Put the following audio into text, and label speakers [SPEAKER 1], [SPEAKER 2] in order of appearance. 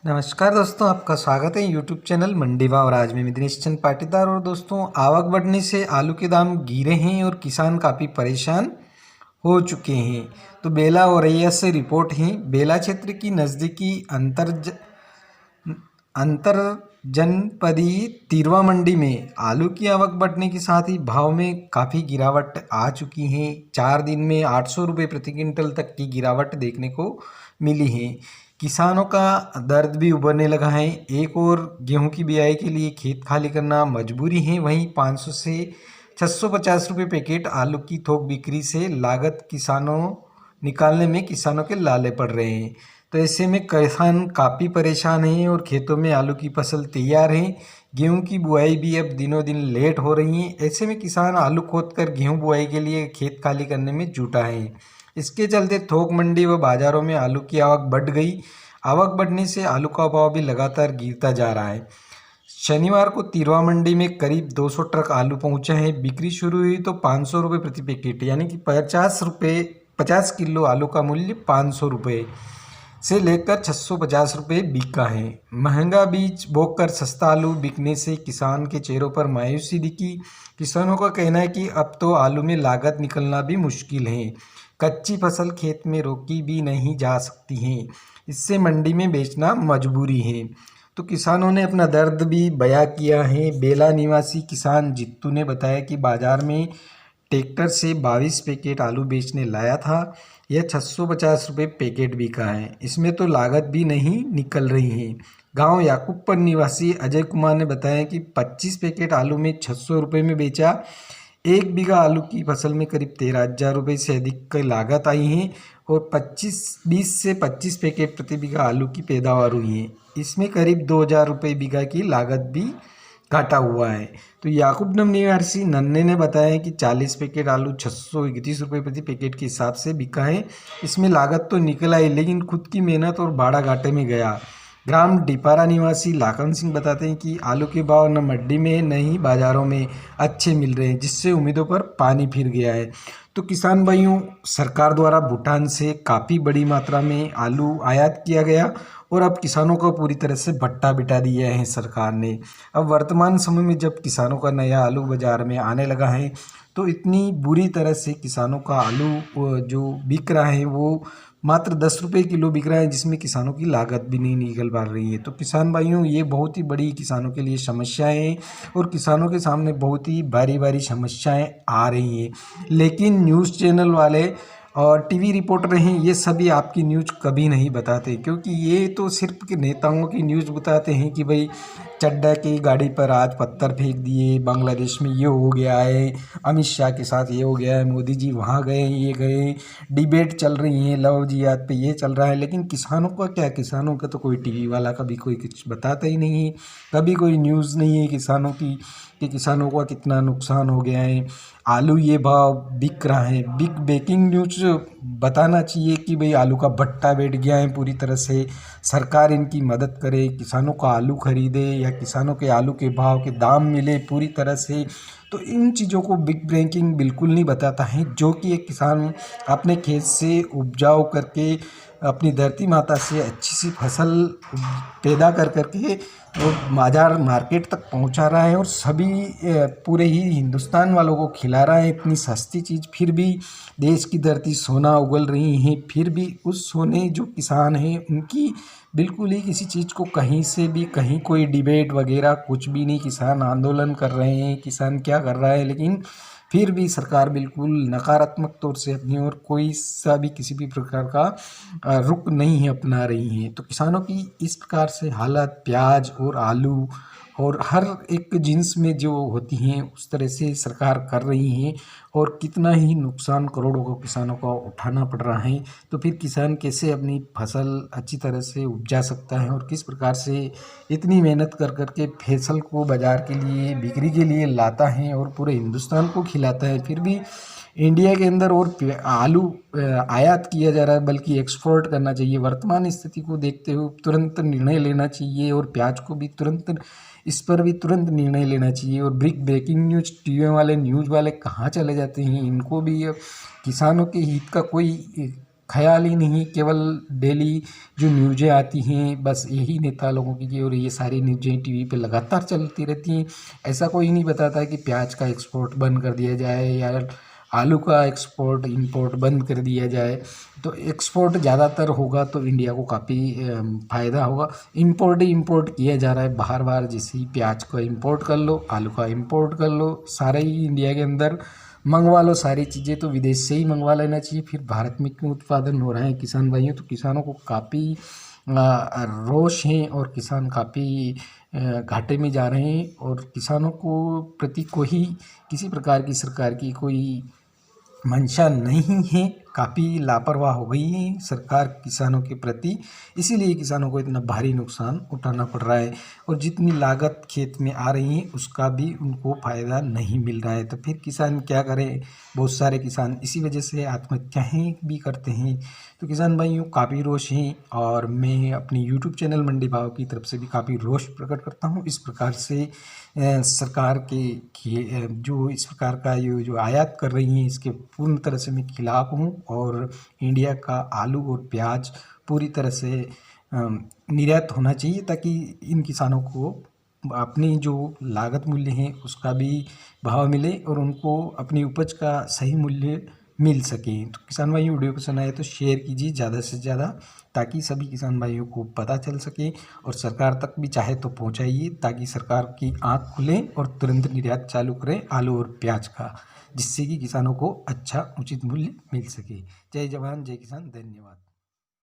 [SPEAKER 1] नमस्कार दोस्तों, आपका स्वागत है यूट्यूब चैनल मंडी भाव। और आज मैं दिनेश चंद पाटीदार। और दोस्तों, आवक बढ़ने से आलू के दाम गिरे हैं और किसान काफ़ी परेशान हो चुके हैं। तो बेला और रैया से रिपोर्ट है। बेला क्षेत्र की नज़दीकी अंतर जनपदी तिरवा मंडी में आलू की आवक बढ़ने के साथ ही भाव में काफ़ी गिरावट आ चुकी है। 4 दिन में 800 रुपये प्रति क्विंटल तक की गिरावट देखने को मिली है। किसानों का दर्द भी उभरने लगा है। एक और गेहूं की बिजाई के लिए खेत खाली करना मजबूरी है। वहीं 500 से 650 रुपये पैकेट आलू की थोक बिक्री से लागत किसानों निकालने में किसानों के लाले पड़ रहे हैं। तो ऐसे में किसान काफ़ी परेशान हैं और खेतों में आलू की फसल तैयार है। गेहूं की बुआई भी अब दिनों दिन लेट हो रही है। ऐसे में किसान आलू खोद कर गेहूं बुआई के लिए खेत खाली करने में जुटा है। इसके चलते थोक मंडी व बाज़ारों में आलू की आवक बढ़ गई। आवक बढ़ने से आलू का भाव भी लगातार गिरता जा रहा है। शनिवार को तिरवा मंडी में करीब 200 ट्रक आलू पहुंचा है। बिक्री शुरू हुई तो 500 रुपये प्रति पैकेट, यानी कि 50 किलो आलू का मूल्य 500 रुपये से लेकर 650 रुपये बिका है। महंगा बीज बोकर सस्ता आलू बिकने से किसान के चेहरों पर मायूसी दिखी। किसानों का कहना है कि अब तो आलू में लागत निकलना भी मुश्किल है। कच्ची फसल खेत में रोकी भी नहीं जा सकती है। इससे मंडी में बेचना मजबूरी है। तो किसानों ने अपना दर्द भी बयां किया है। बेला निवासी किसान जित्तू ने बताया कि बाजार में ट्रैक्टर से 22 पैकेट आलू बेचने लाया था। यह 650 रुपये पैकेट बिका है। इसमें तो लागत भी नहीं निकल रही है। गांव याकूबपुर निवासी अजय कुमार ने बताया कि 25 पैकेट आलू में 600 रुपये में बेचा। 1 बीघा आलू की फसल में करीब 13,000 रुपये से अधिक की लागत आई है और 20 से 25 पैकेट प्रति बीघा आलू की पैदावार हुई है। इसमें करीब 2,000 रुपये बीघा की लागत भी घाटा हुआ है। तो याकूब निवासी नन्हे ने बताया कि 40 पैकेट आलू 631 रुपये प्रति पैकेट के हिसाब से बिका है। इसमें लागत तो निकल आई, लेकिन खुद की मेहनत और भाड़ा घाटे में गया। ग्राम डिपारा निवासी लाखन सिंह बताते हैं कि आलू के भाव न मंडी में न ही बाज़ारों में अच्छे मिल रहे हैं, जिससे उम्मीदों पर पानी फिर गया है। तो किसान भाइयों, सरकार द्वारा भूटान से काफ़ी बड़ी मात्रा में आलू आयात किया गया और अब किसानों को पूरी तरह से भट्टा बिठा दिया है सरकार ने। अब वर्तमान समय में जब किसानों का नया आलू बाज़ार में आने लगा है, तो इतनी बुरी तरह से किसानों का आलू जो बिक रहा है वो मात्र 10 रुपये किलो बिक रहा है, जिसमें किसानों की लागत भी नहीं निकल पा रही है। तो किसान भाइयों, ये बहुत ही बड़ी किसानों के लिए समस्याएं हैं और किसानों के सामने बहुत ही भारी भारी समस्याएं आ रही हैं। लेकिन न्यूज़ चैनल वाले और टीवी रिपोर्टर हैं, ये सभी आपकी न्यूज़ कभी नहीं बताते, क्योंकि ये तो सिर्फ के नेताओं की न्यूज़ बताते हैं कि भाई चड्डा की गाड़ी पर आज पत्थर फेंक दिए, बांग्लादेश में ये हो गया है, अमित शाह के साथ ये हो गया है, मोदी जी वहाँ गए, ये गए, डिबेट चल रही है, लव जिहाद पे ये चल रहा है। लेकिन किसानों का क्या? किसानों का तो कोई टीवी वाला कभी कोई कुछ बताता ही नहीं है। कभी कोई न्यूज़ नहीं है किसानों की कि किसानों का कितना नुकसान हो गया है। आलू ये भाव बिक रहा है। बिग ब्रेकिंग न्यूज़ बताना चाहिए कि भाई आलू का भट्टा बैठ गया है पूरी तरह से। सरकार इनकी मदद करे, किसानों का आलू खरीदे या किसानों के आलू के भाव के दाम मिले पूरी तरह से। तो इन चीज़ों को बिग ब्रेकिंग बिल्कुल नहीं बताता है, जो कि एक किसान अपने खेत से उपजाऊ करके अपनी धरती माता से अच्छी सी फसल पैदा कर करके वो बाजार मार्केट तक पहुंचा रहा है और सभी पूरे ही हिंदुस्तान वालों को खिला रहा है इतनी सस्ती चीज़। फिर भी देश की धरती सोना उगल रही है, फिर भी उस सोने जो किसान हैं उनकी बिल्कुल ही किसी चीज़ को कहीं से भी कहीं कोई डिबेट वगैरह कुछ भी नहीं। किसान आंदोलन कर रहे हैं, किसान क्या कर रहा है, लेकिन फिर भी सरकार बिल्कुल नकारात्मक तौर से अपनी ओर कोई सा भी किसी भी प्रकार का रुख नहीं अपना रही है। तो किसानों की इस प्रकार से हालत प्याज और आलू और हर एक जिन्स में जो होती हैं उस तरह से सरकार कर रही है और कितना ही नुकसान करोड़ों को किसानों को उठाना पड़ रहा है। तो फिर किसान कैसे अपनी फसल अच्छी तरह से उपजा सकता है और किस प्रकार से इतनी मेहनत कर करके फसल को बाज़ार के लिए बिक्री के लिए लाता है और पूरे हिंदुस्तान को खिलाता है। फिर भी इंडिया के अंदर और आलू आयात किया जा रहा है, बल्कि एक्सपोर्ट करना चाहिए। वर्तमान स्थिति को देखते हुए तुरंत निर्णय लेना चाहिए और प्याज को भी तुरंत इस पर भी तुरंत निर्णय लेना चाहिए। और बिग ब्रेकिंग न्यूज़ टीवी वाले न्यूज़ वाले कहाँ चले जाते हैं? इनको भी अब किसानों के हित का कोई ख्याल ही नहीं, केवल डेली जो न्यूज़ें आती हैं बस यही नेता लोगों की और ये सारी न्यूज़ें टीवी पे लगातार चलती रहती हैं। ऐसा कोई नहीं बताता कि प्याज का एक्सपोर्ट बंद कर दिया जाए या आलू का एक्सपोर्ट इंपोर्ट बंद कर दिया जाए। तो एक्सपोर्ट ज़्यादातर होगा तो इंडिया को काफ़ी फ़ायदा होगा। इंपोर्ट ही इंपोर्ट किया जा रहा है बाहर बाहर, जैसे ही प्याज का इंपोर्ट कर लो, आलू का इंपोर्ट कर लो, सारे ही इंडिया के अंदर मंगवा लो सारी चीज़ें। तो विदेश से ही मंगवा लेना चाहिए। फिर भारत में क्यों उत्पादन हो रहा है किसान भाइयों, तो किसानों को काफ़ी रोष है और किसान काफ़ी घाटे में जा रहे हैं और किसानों को प्रति कोई किसी प्रकार की सरकार की कोई मंशा नहीं है। काफ़ी लापरवाह हो गई है सरकार किसानों के प्रति, इसीलिए किसानों को इतना भारी नुकसान उठाना पड़ रहा है और जितनी लागत खेत में आ रही है उसका भी उनको फ़ायदा नहीं मिल रहा है। तो फिर किसान क्या करें, बहुत सारे किसान इसी वजह से आत्महत्याएँ भी करते हैं। तो किसान भाइयों काफ़ी रोष हैं और मैं अपनी यूट्यूब चैनल मंडी भाव की तरफ से भी काफ़ी रोष प्रकट करता हूँ। इस प्रकार से सरकार के जो इस प्रकार का ये जो आयात कर रही हैं इसके पूर्ण तरह से मैं खिलाफ़ हूँ और इंडिया का आलू और प्याज पूरी तरह से निर्यात होना चाहिए ताकि इन किसानों को अपनी जो लागत मूल्य है उसका भी भाव मिले और उनको अपनी उपज का सही मूल्य मिल सके। तो किसान भाई वीडियो पसंद आए तो शेयर कीजिए ज़्यादा से ज़्यादा ताकि सभी किसान भाइयों को पता चल सके और सरकार तक भी चाहे तो पहुंचाइए ताकि सरकार की आंख खुले और तुरंत निर्यात चालू करें आलू और प्याज का, जिससे कि किसानों को अच्छा उचित मूल्य मिल सके। जय जवान जय किसान, धन्यवाद।